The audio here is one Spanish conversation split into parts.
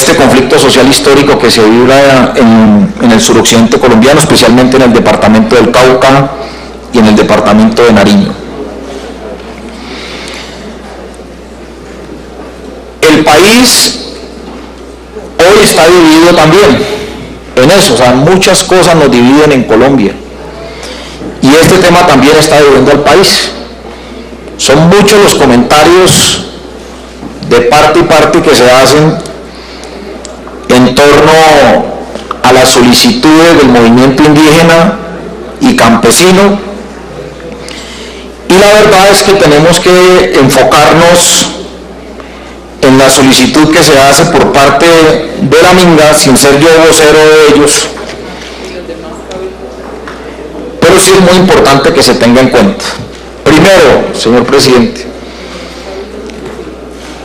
este conflicto social histórico que se vive en el suroccidente colombiano, especialmente en el departamento del Cauca y en el departamento de Nariño. El país hoy está dividido también en eso, o sea, muchas cosas nos dividen en Colombia. Y este tema también está dividiendo al país. Son muchos los comentarios de parte y parte que se hacen en torno a las solicitudes del movimiento indígena y campesino. Y la verdad es que tenemos que enfocarnos en la solicitud que se hace por parte de la Minga, sin ser yo vocero de ellos, pero sí es muy importante que se tenga en cuenta. Primero, señor presidente,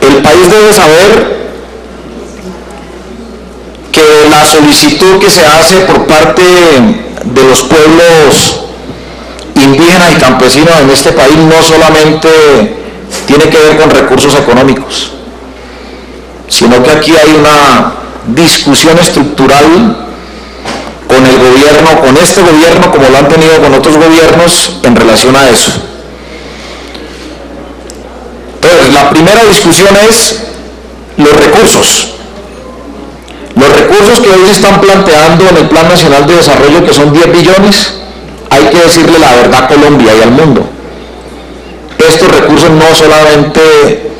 el país debe saber que la solicitud que se hace por parte de los pueblos indígenas y campesinos en este país no solamente tiene que ver con recursos económicos, sino que aquí hay una discusión estructural con el gobierno, con este gobierno, como lo han tenido con otros gobiernos, en relación a eso. Entonces, la primera discusión es los recursos. Los recursos que hoy se están planteando en el Plan Nacional de Desarrollo, que son 10 billones, hay que decirle la verdad a Colombia y al mundo. Estos recursos no solamente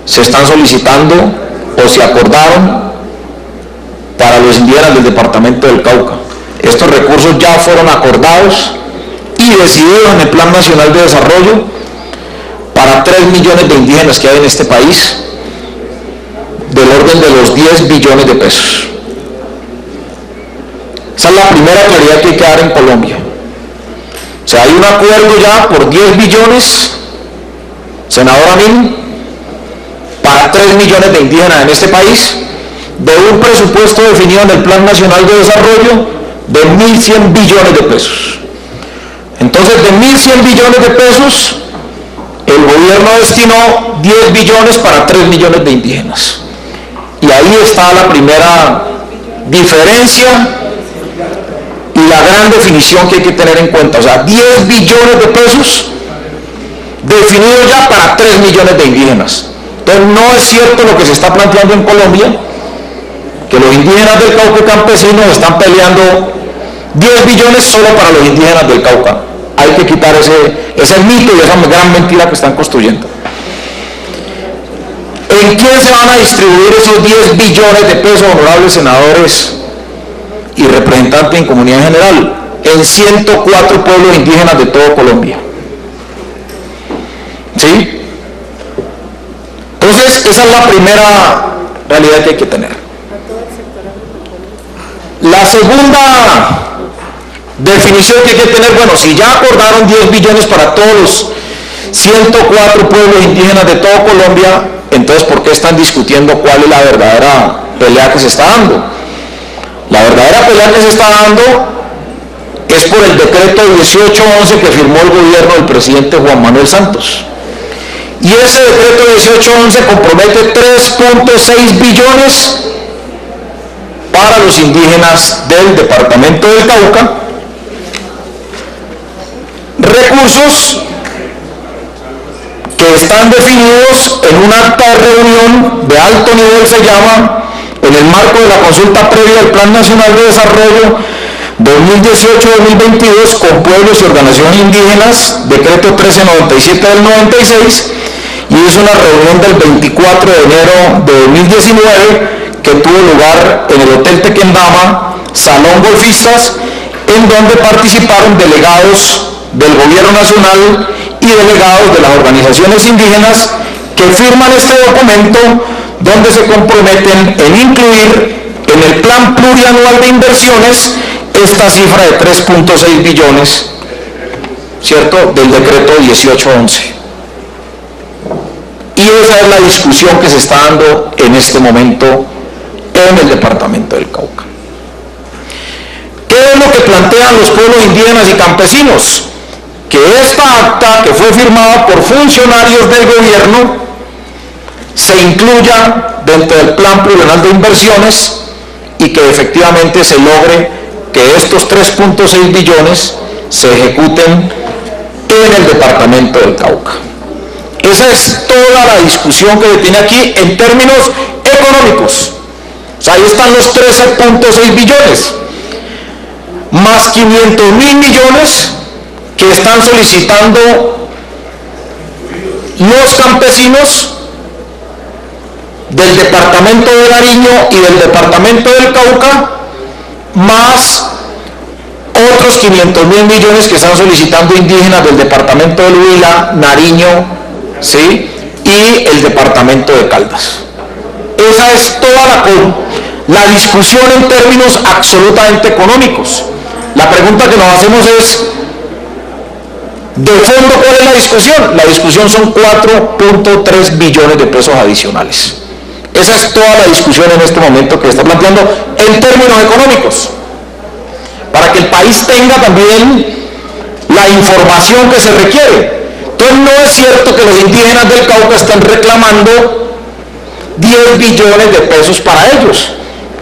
se están solicitando o se acordaron para los indígenas del departamento del Cauca. Estos recursos ya fueron acordados y decididos en el Plan Nacional de Desarrollo para 3 millones de indígenas que hay en este país, del orden de los 10 billones de pesos. Esa es la primera claridad que hay que dar en Colombia. O sea, hay un acuerdo ya por 10 billones, senadora Min, para 3 millones de indígenas en este país, de un presupuesto definido en el Plan Nacional de Desarrollo de 1.100 billones de pesos. Entonces, de 1.100 billones de pesos, el gobierno destinó 10 billones para 3 millones de indígenas. Y ahí está la primera diferencia y la gran definición que hay que tener en cuenta. O sea, 10 billones de pesos definidos ya para 3 millones de indígenas. Entonces, no es cierto lo que se está planteando en Colombia, que los indígenas del Cauca campesinos están peleando 10 billones solo para los indígenas del Cauca. Hay que quitar ese mito y esa gran mentira que están construyendo. ¿En quién se van a distribuir esos 10 billones de pesos, honorables senadores y representantes en comunidad en general? En 104 pueblos indígenas de todo Colombia. ¿Sí? Entonces, esa es la primera realidad que hay que tener. La segunda definición que hay que tener, bueno, si ya acordaron 10 billones para todos los 104 pueblos indígenas de todo Colombia, entonces ¿por qué están discutiendo cuál es la verdadera pelea que se está dando? La verdadera pelea que se está dando es por el decreto 1811 que firmó el gobierno del presidente Juan Manuel Santos. Y ese decreto 1811 compromete 3.6 billones para los indígenas del departamento del Cauca, recursos que están definidos en un acta de reunión de alto nivel, se llama, en el marco de la consulta previa del Plan Nacional de Desarrollo 2018-2022 con pueblos y organizaciones indígenas, decreto 1397 del 96, y es una reunión del 24 de enero de 2019 que tuvo lugar en el Hotel Tequendama, Salón Golfistas, en donde participaron delegados del Gobierno Nacional y delegados de las organizaciones indígenas que firman este documento donde se comprometen en incluir en el Plan Plurianual de Inversiones esta cifra de 3.6 billones, ¿cierto?, del decreto 1811. Y esa es la discusión que se está dando en este momento en el departamento del Cauca. ¿Qué es lo que plantean los pueblos indígenas y campesinos? Que esta acta, que fue firmada por funcionarios del gobierno, se incluya dentro del plan plurianual de inversiones y que efectivamente se logre que estos 3.6 billones se ejecuten en el departamento del Cauca. Esa es toda la discusión que se tiene aquí en términos económicos. O sea, ahí están los 13.6 billones, más 500.000 millones que están solicitando los campesinos del departamento de Nariño y del departamento del Cauca, más otros 500.000 millones que están solicitando indígenas del departamento del Huila, Nariño, ¿sí?, y el departamento de Caldas. Esa es toda la discusión en términos absolutamente económicos. La pregunta que nos hacemos es, ¿de fondo cuál es la discusión? La discusión son 4.3 billones de pesos adicionales. Esa es toda la discusión en este momento que está planteando en términos económicos, para que el país tenga también la información que se requiere. Entonces no es cierto que los indígenas del Cauca estén reclamando 10 billones de pesos para ellos.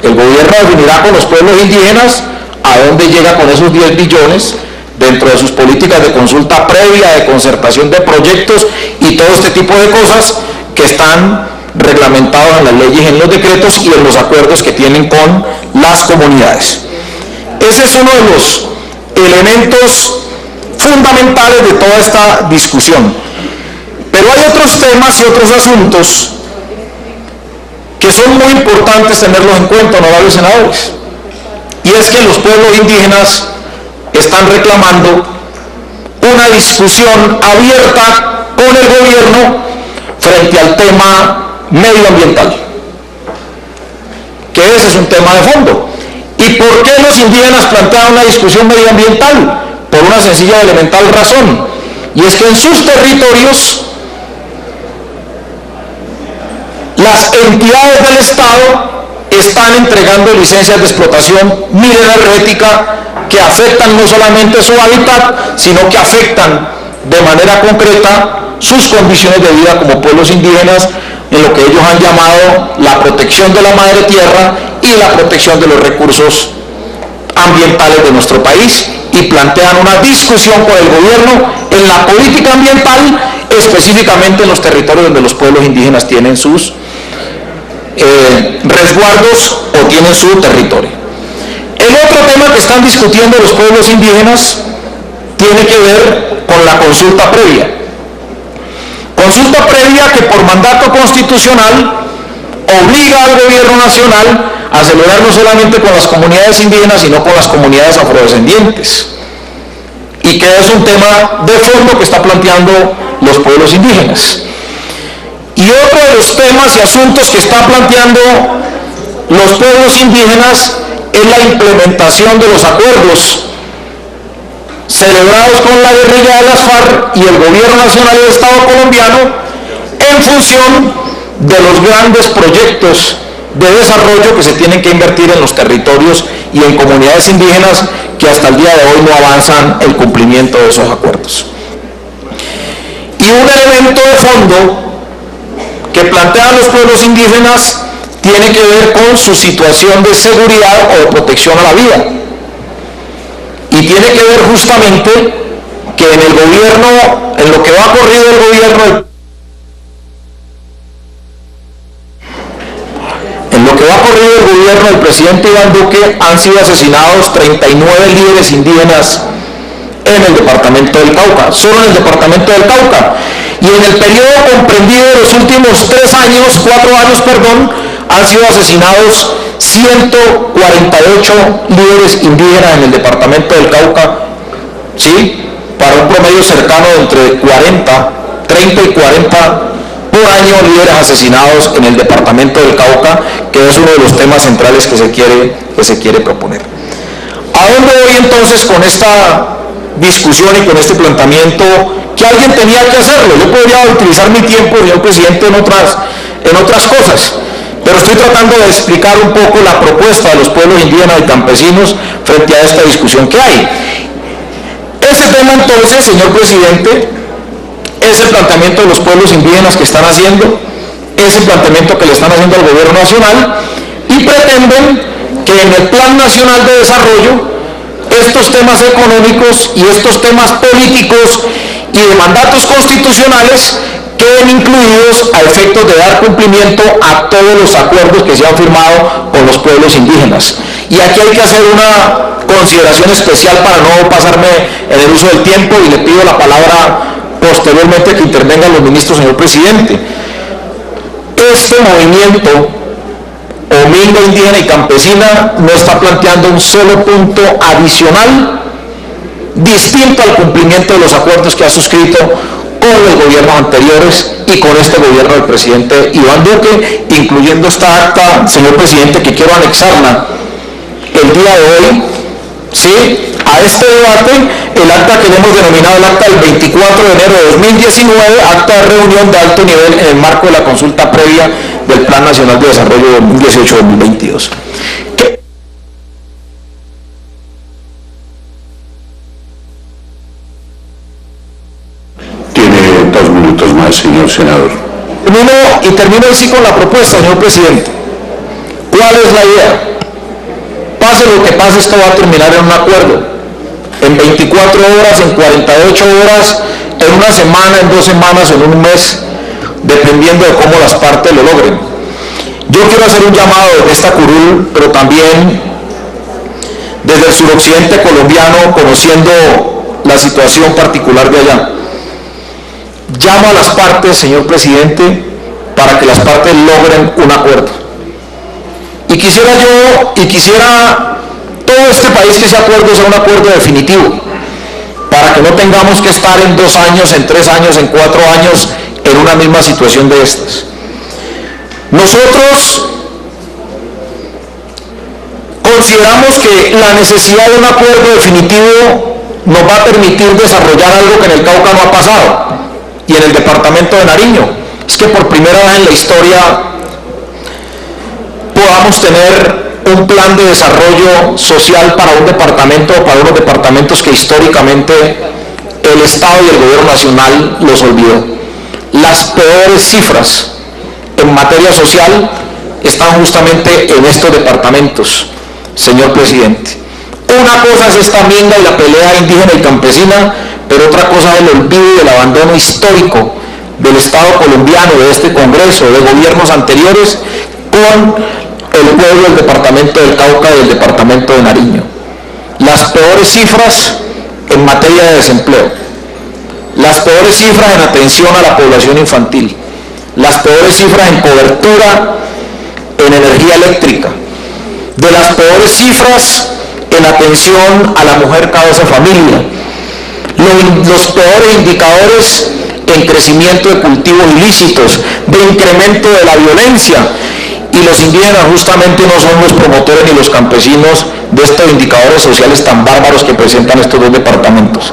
El gobierno definirá con los pueblos indígenas a dónde llega con esos 10 billones dentro de sus políticas de consulta previa, de concertación de proyectos y todo este tipo de cosas que están reglamentados en las leyes, en los decretos y en los acuerdos que tienen con las comunidades. Ese es uno de los elementos fundamentales de toda esta discusión. Pero hay otros temas y otros asuntos que son muy importantes tenerlos en cuenta, honorables senadores. Y es que los pueblos indígenas están reclamando una discusión abierta con el gobierno frente al tema medioambiental, que ese es un tema de fondo. ¿Y por qué los indígenas plantean una discusión medioambiental? Por una sencilla y elemental razón, y es que en sus territorios las entidades del Estado están entregando licencias de explotación mineral-energética que afectan no solamente su hábitat, sino que afectan de manera concreta sus condiciones de vida como pueblos indígenas, en lo que ellos han llamado la protección de la madre tierra y la protección de los recursos ambientales de nuestro país, y plantean una discusión con el gobierno en la política ambiental, específicamente en los territorios donde los pueblos indígenas tienen sus resguardos o tienen su territorio. El otro tema que están discutiendo los pueblos indígenas tiene que ver con la consulta previa. Consulta previa que por mandato constitucional obliga al gobierno nacional a celebrar no solamente con las comunidades indígenas, sino con las comunidades afrodescendientes, y que es un tema de fondo que está planteando los pueblos indígenas. Y otro de los temas y asuntos que están planteando los pueblos indígenas es la implementación de los acuerdos celebrados con la guerrilla de las FARC y el gobierno nacional y el Estado colombiano en función de los grandes proyectos de desarrollo que se tienen que invertir en los territorios y en comunidades indígenas que hasta el día de hoy no avanzan el cumplimiento de esos acuerdos. Y un elemento de fondo que plantean los pueblos indígenas tiene que ver con su situación de seguridad o de protección a la vida. Y tiene que ver justamente que en el gobierno, en lo que va corrido el gobierno, del presidente Iván Duque, han sido asesinados 39 líderes indígenas en el departamento del Cauca, solo en el departamento del Cauca. Y en el periodo comprendido de los últimos 4 años, han sido asesinados 148 líderes indígenas en el departamento del Cauca, ¿sí?, para un promedio cercano de entre 30 y 40 por año líderes asesinados en el departamento del Cauca, que es uno de los temas centrales que se quiere proponer. ¿A dónde voy entonces con esta discusión y con este planteamiento? Que alguien tenía que hacerlo. Yo podría utilizar mi tiempo, señor presidente, en otras cosas, pero estoy tratando de explicar un poco la propuesta de los pueblos indígenas y campesinos frente a esta discusión que hay. Ese tema entonces, señor presidente, es el planteamiento de los pueblos indígenas que están haciendo, ese planteamiento que le están haciendo al gobierno nacional y pretenden que en el Plan Nacional de Desarrollo estos temas económicos y estos temas políticos y de mandatos constitucionales queden incluidos a efectos de dar cumplimiento a todos los acuerdos que se han firmado con los pueblos indígenas. Y aquí hay que hacer una consideración especial para no pasarme en el uso del tiempo, y le pido la palabra posteriormente que intervengan los ministros, señor presidente. Este movimiento o Minga Indígena y Campesina no está planteando un solo punto adicional distinto al cumplimiento de los acuerdos que ha suscrito con los gobiernos anteriores y con este gobierno del presidente Iván Duque, incluyendo esta acta, señor presidente, que quiero anexarla el día de hoy, ¿sí?, a este debate, el acta que hemos denominado el acta del 24 de enero de 2019, acta de reunión de alto nivel en el marco de la consulta previa del Plan Nacional de Desarrollo 2018-2022. Tiene 2 minutos más, señor senador. Termino así con la propuesta, señor presidente. ¿Cuál es la idea? Pase lo que pase, esto va a terminar en un acuerdo. En 24 horas, en 48 horas, en una semana, en 2 semanas, en un mes, dependiendo de cómo las partes lo logren. Yo quiero hacer un llamado desde esta curul, pero también desde el suroccidente colombiano, conociendo la situación particular de allá. Llamo a las partes, señor presidente, para que las partes logren un acuerdo. Y quisiera todo este país que ese acuerdo sea un acuerdo definitivo, para que no tengamos que estar en 2 años, en 3 años, en 4 años en una misma situación de estas. Nosotros consideramos que la necesidad de un acuerdo definitivo nos va a permitir desarrollar algo que en el Cauca no ha pasado, y en el departamento de Nariño. Es que por primera vez en la historia podamos tener un plan de desarrollo social para un departamento o para unos departamentos que históricamente el Estado y el gobierno nacional los olvidó. Las peores cifras en materia social están justamente en estos departamentos, señor presidente. Una cosa es esta minga y la pelea indígena y campesina, pero otra cosa es el olvido y el abandono histórico del Estado colombiano, de este Congreso, de gobiernos anteriores, con el pueblo del departamento del Cauca y del departamento de Nariño. Las peores cifras en materia de desempleo, las peores cifras en atención a la población infantil, las peores cifras en cobertura en energía eléctrica, de las peores cifras en atención a la mujer cabeza de familia, los peores indicadores en crecimiento de cultivos ilícitos, de incremento de la violencia, y los indígenas justamente no son los promotores ni los campesinos de estos indicadores sociales tan bárbaros que presentan estos 2 departamentos.